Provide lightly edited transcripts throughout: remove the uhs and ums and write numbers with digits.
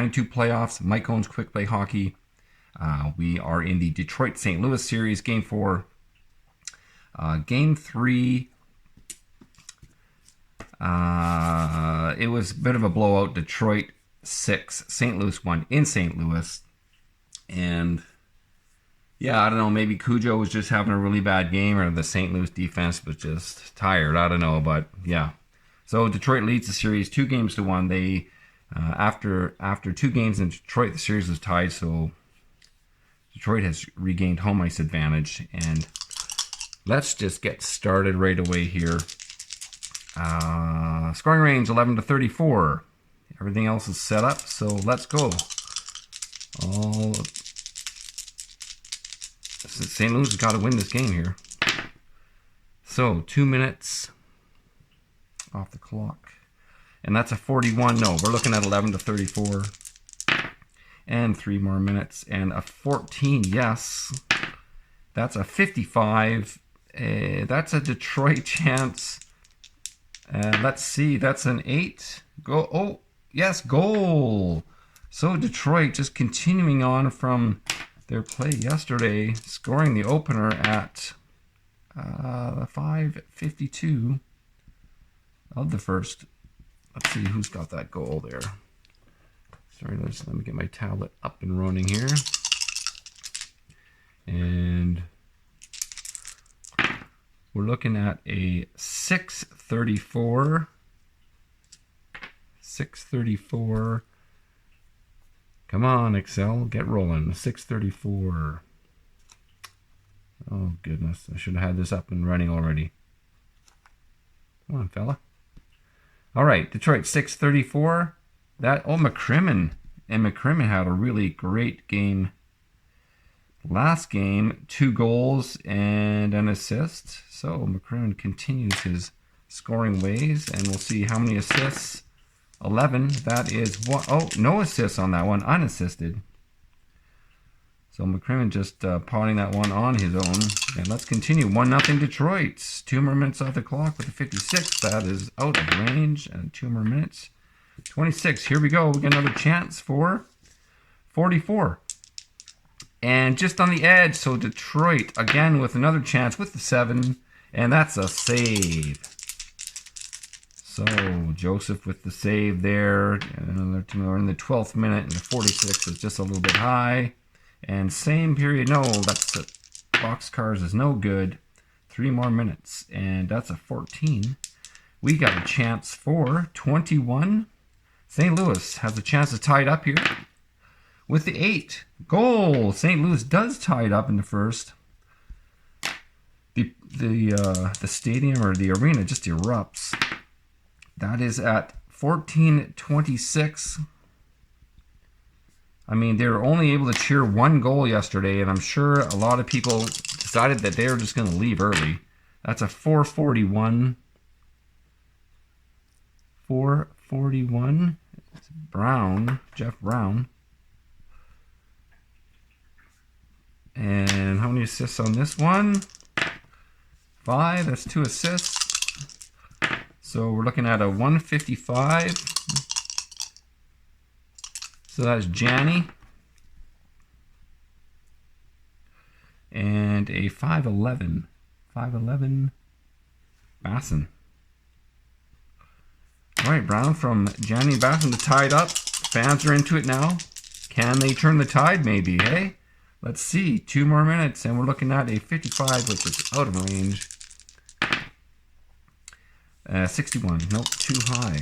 9-2 playoffs. Mike Owens Quick Play Hockey. We are in the Detroit-St. Louis series, Game 4. Game 3, it was a bit of a blowout. Detroit 6, St. Louis 1 in St. Louis. And yeah, I don't know, maybe Cujo was just having a really bad game, or the St. Louis defense was just tired. I don't know, but yeah. So Detroit leads the series 2-1. They after 2 games in Detroit, the series was tied, so Detroit has regained home ice advantage. And let's just get started right away here. Scoring range 11-34. Everything else is set up, so let's go. St. Louis has got to win this game here. So 2 minutes off the clock. And that's a 41. No, we're looking at 11-34. And 3 more minutes. And a 14. Yes. That's a 55. That's a Detroit chance. Let's see. That's an 8. Go. Oh, yes. Goal. So Detroit just continuing on from their play yesterday, scoring the opener at 5:52 of the first. Let's see who's got that goal there. Sorry, let me get my tablet up and running here. And we're looking at a 6:34. 6:34. Come on, Excel, get rolling. 6:34. Oh, goodness. I should have had this up and running already. Come on, fella. All right, Detroit, 6:34. McCrimmon. And McCrimmon had a really great game last game. 2 goals and an assist. So McCrimmon continues his scoring ways, and we'll see how many assists. 11. That is one. Oh, no assists on that one. Unassisted. So McCrimmon just potting that one on his own. And let's continue. 1-0 Detroit. 2 more minutes off the clock with a 56. That is out of range. And 2 more minutes. 26. Here we go. We get another chance for 44. And just on the edge. So Detroit again with another chance with the 7. And that's a save. So Joseph with the save there. We're in the 12th minute, and the 46 is just a little bit high. And same period. No, that's the boxcars is no good. 3 more minutes, and that's a 14. We got a chance for 21. St. Louis has a chance to tie it up here with the 8. Goal. St. Louis does tie it up in the first. The stadium or the arena just erupts. That is at 14:26. I mean, they were only able to cheer 1 goal yesterday, and I'm sure a lot of people decided that they were just going to leave early. That's a 4:41. 4:41. It's Brown, Jeff Brown. And how many assists on this one? 5. That's 2 assists. So we're looking at a 155. So that's Janney. And a 5'11". 5'11" Basson. All right, Brown from Janney Basson to tie it up. Fans are into it now. Can they turn the tide maybe, hey? Let's see. 2 more minutes, and we're looking at a 55, which is out of range. 61. Nope, too high.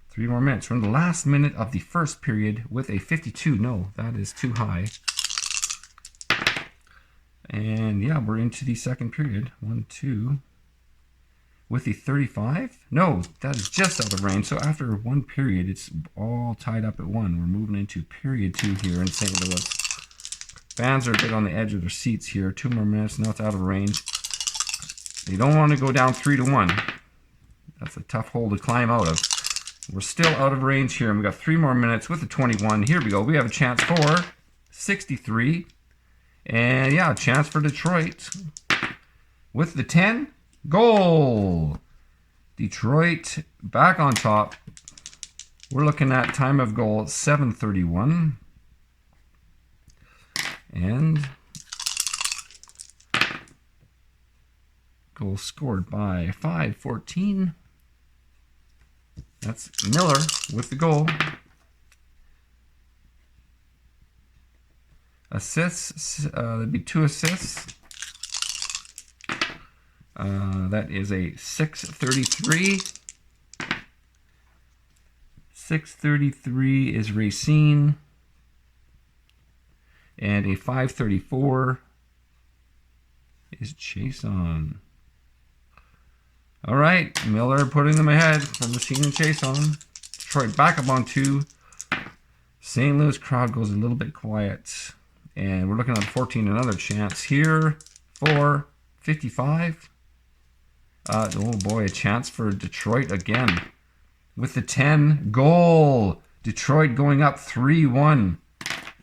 3 more minutes. We're in the last minute of the first period with a 52. No, that is too high. And yeah, we're into the second period. 1, 2. With the 35. No, that is just out of range. So after 1 period, it's all tied up at 1. We're moving into period 2 here in St. Louis. Fans are a bit on the edge of their seats here. 2 more minutes. Now it's out of range. You don't want to go down 3-1. That's a tough hole to climb out of. We're still out of range here, and we got 3 more minutes with the 21. Here we go. We have a chance for 63. And yeah, a chance for Detroit. With the 10. Goal! Detroit back on top We're looking at time of goal 7:31. And goal scored by 5:14. That's Miller with the goal. Assists, that'd be 2 assists. That is a 6:33. 6:33 is Racine. And a 5:34 is Chason. All right, Miller putting them ahead from Racine and Chason. Detroit back up on 2. St. Louis crowd goes a little bit quiet. And we're looking at 14, another chance here for 55. Oh boy, a chance for Detroit again. With the 10 goal. Detroit going up 3-1.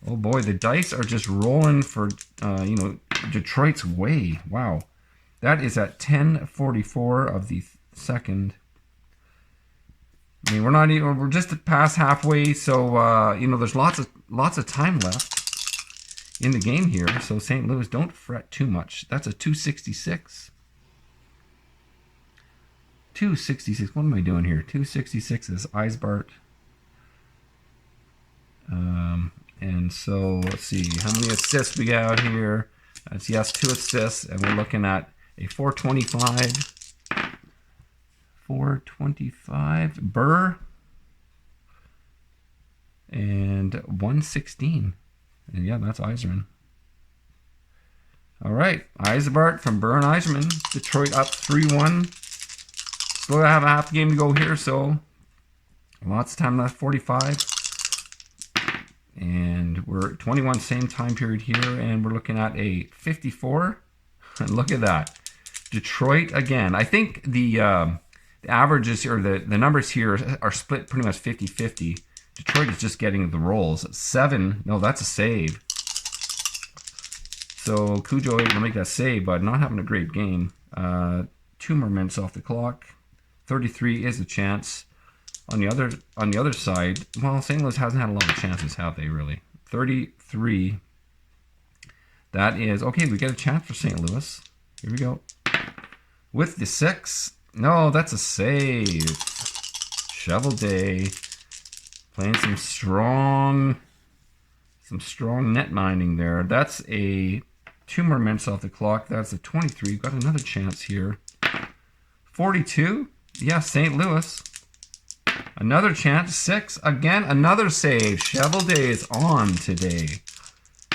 Oh boy, the dice are just rolling for, Detroit's way. Wow. That is at 10:44 of the second. I mean, we're just past halfway, so, there's lots of time left in the game here. So St. Louis, don't fret too much. That's a 266. 266. What am I doing here? 266 is Eisbart. And so let's see how many assists we got here. That's 2 assists, and we're looking at a 425. 425 Burr and 116. And yeah, that's Yzerman. All right, Eisbart from Burr and Yzerman. Detroit up 3-1. Still have a half game to go here, so lots of time left. 45. And we're 21, same time period here, and we're looking at a 54. And look at that. Detroit again. I think the averages or the numbers here are split pretty much 50-50. Detroit is just getting the rolls. 7. No, that's a save. So Cujo able to make that save, but not having a great game. 2 more minutes off the clock. 33 is a chance. On the other side, well, St. Louis hasn't had a lot of chances, have they, really? 33. That is, okay, we get a chance for St. Louis. Here we go. With the 6. No, that's a save. Shovel Day. Playing some strong net minding there. That's a 2 more minutes off the clock. That's a 23. Got another chance here. 42. Yeah, St. Louis. Another chance. 6. Again, another save. Shovel Day is on today.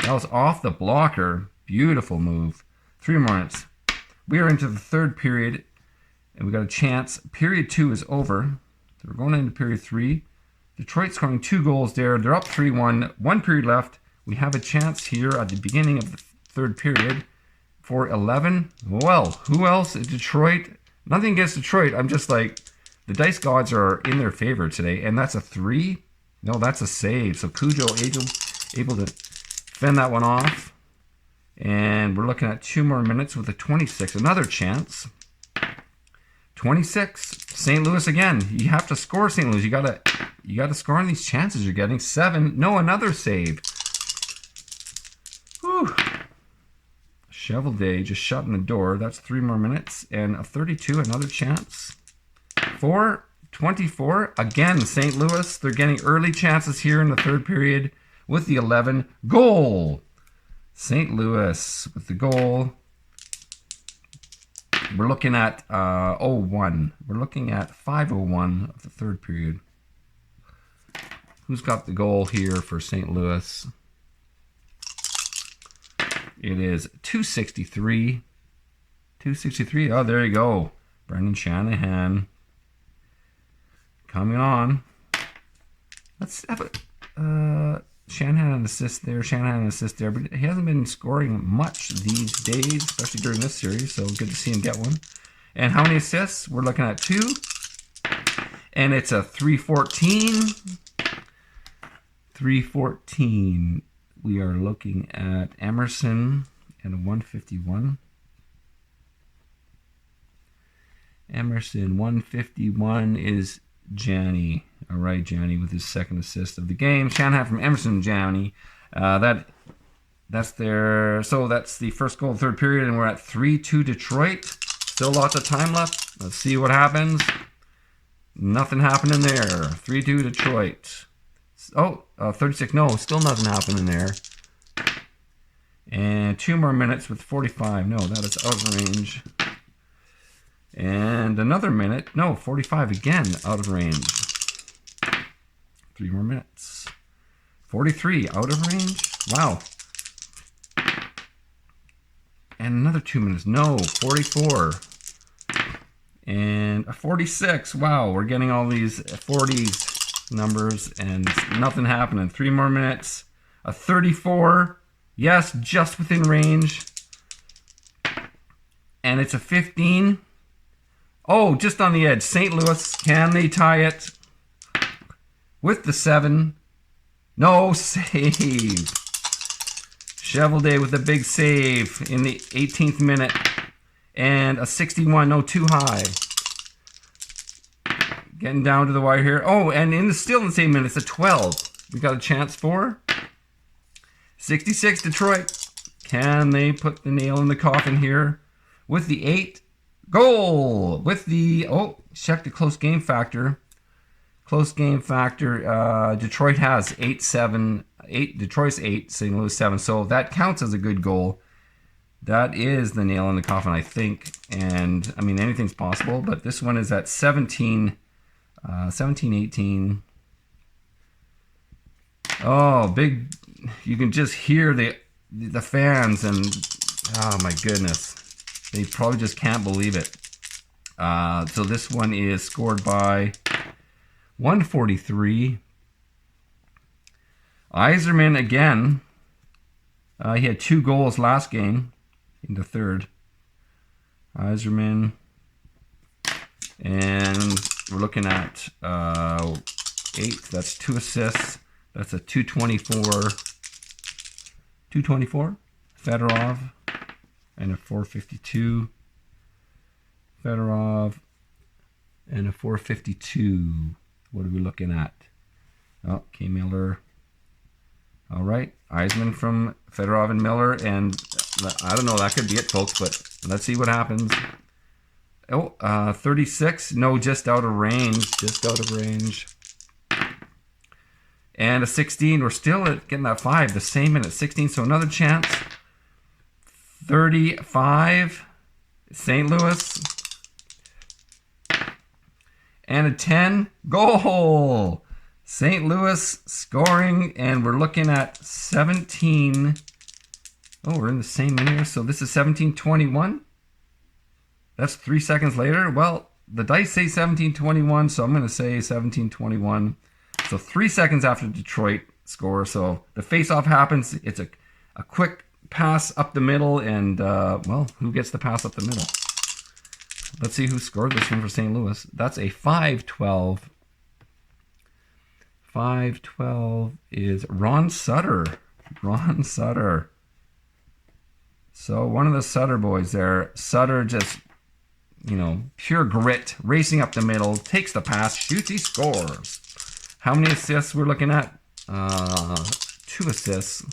That was off the blocker. Beautiful move. 3 more minutes. We are into the third period, and we got a chance. Period 2 is over. So we're going into period 3. Detroit scoring 2 goals there. They're up 3-1. 1 period left. We have a chance here at the beginning of the third period for 11. Well, who else? Detroit. Nothing against Detroit. I'm just like, the dice gods are in their favor today. And that's a 3. No, that's a save. So Cujo able to fend that one off. And we're looking at 2 more minutes with a 26. Another chance. 26. St. Louis again. You have to score, St. Louis. You gotta score on these chances you're getting. 7. No, another save. Whew. Shovel Day just shutting the door. That's 3 more minutes. And a 32, another chance. 4. 24. Again, St. Louis. They're getting early chances here in the third period with the 11. Goal. St. Louis with the goal. We're looking at 0-1. We're looking at 5:01 of the third period. Who's got the goal here for St. Louis? It is 263. 263. Oh, there you go. Brendan Shanahan. Coming on. Let's have a Shanahan an assist there, Shanahan an assist there, but he hasn't been scoring much these days, especially during this series, so good to see him get one. And how many assists? We're looking at 2. And it's a 314. 314. We are looking at Emerson and a 151. Emerson 151 is Janney. All right, Johnny with his second assist of the game. Shanahan from Emerson, Johnny. That's their. So that's the first goal of the third period, and we're at 3-2 Detroit. Still lots of time left. Let's see what happens. Nothing happening there. 3-2 Detroit. Oh, 36. No, still nothing happening there. And 2 more minutes with 45. No, that is out of range. And another minute. No, 45 again, out of range. 3 more minutes. 43, out of range. Wow. And another 2 minutes. No, 44. And a 46. Wow, we're getting all these 40s numbers and nothing happening. 3 more minutes. A 34. Yes, just within range. And it's a 15. Oh, just on the edge. St. Louis, can they tie it? With the 7. No, save. Cheveldae with a big save in the 18th minute. And a 61, no, too high. Getting down to the wire here. Oh, and still in the same minute, it's a 12. We got a chance for 66 Detroit. Can they put the nail in the coffin here? With the 8. Goal! With the, check the close game factor. Close game factor, Detroit has 8-7. Detroit's 8, St. Louis 7. So that counts as a good goal. That is the nail in the coffin, I think. And, I mean, anything's possible. But this one is at 17-18. Oh, big. You can just hear the fans. And, oh, my goodness. They probably just can't believe it. So this one is scored by 143. Yzerman again. He had 2 goals last game in the third. Yzerman. And we're looking at 8. That's 2 assists. That's a 224. 224. Fedorov. And a 452. Fedorov. And a 452. What are we looking at? Oh, K. Miller. All right. Yzerman from Fedorov and Miller. And I don't know. That could be it, folks. But let's see what happens. Oh, 36. No, just out of range. Just out of range. And a 16. We're still getting that 5. The same minute. 16. So another chance. 35. St. Louis. And a 10. Goal! St. Louis scoring, and we're looking at 17. Oh, we're in the same minute. So this is 17:21. That's 3 seconds later. Well, the dice say 17:21, so I'm going to say 17:21. So 3 seconds after Detroit score. So the face-off happens. It's a quick pass up the middle, and, well, who gets the pass up the middle? Let's see who scored this one for St. Louis. That's a 5-12. 5-12 is Ron Sutter. Ron Sutter. So one of the Sutter boys there. Sutter just, pure grit, racing up the middle, takes the pass, shoots, he scores. How many assists we're looking at? 2 assists.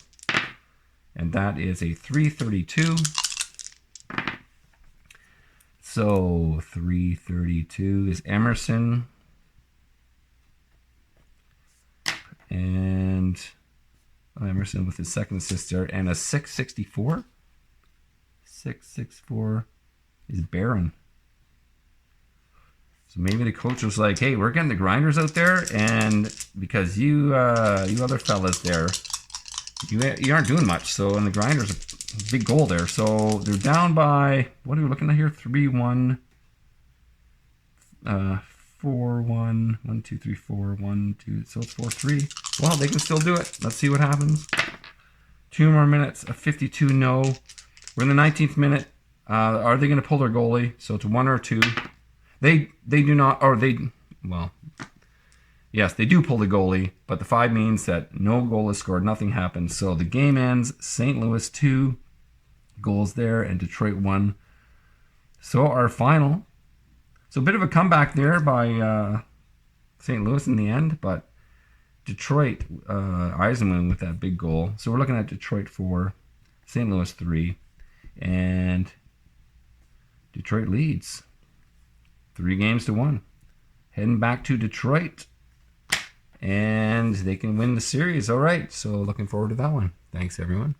And that is a 332. So 332 is Emerson. And Emerson with his second assist there. And a 664. 664 is Barron. So maybe the coach was like, hey, we're getting the grinders out there. And because you other fellas there, you aren't doing much. So, and the grinders, a big goal there. So they're down by, what are we looking at here? 3-1. 4-1, 1, 2, 3, 4, 1, 2, so it's 4-3. Well, they can still do it. Let's see what happens. 2 more minutes, a 52, no. We're in the 19th minute. Are they going to pull their goalie? So it's 1 or 2. They do not, or they, well, yes, they do pull the goalie, but the 5 means that no goal is scored, nothing happens. So the game ends, St. Louis 2 goals there, and Detroit 1. So our final. So a bit of a comeback there by St. Louis in the end, but Detroit, Eisenman with that big goal. So we're looking at Detroit 4, St. Louis 3, and Detroit leads 3-1. Heading back to Detroit, and they can win the series. All right, so looking forward to that one. Thanks, everyone.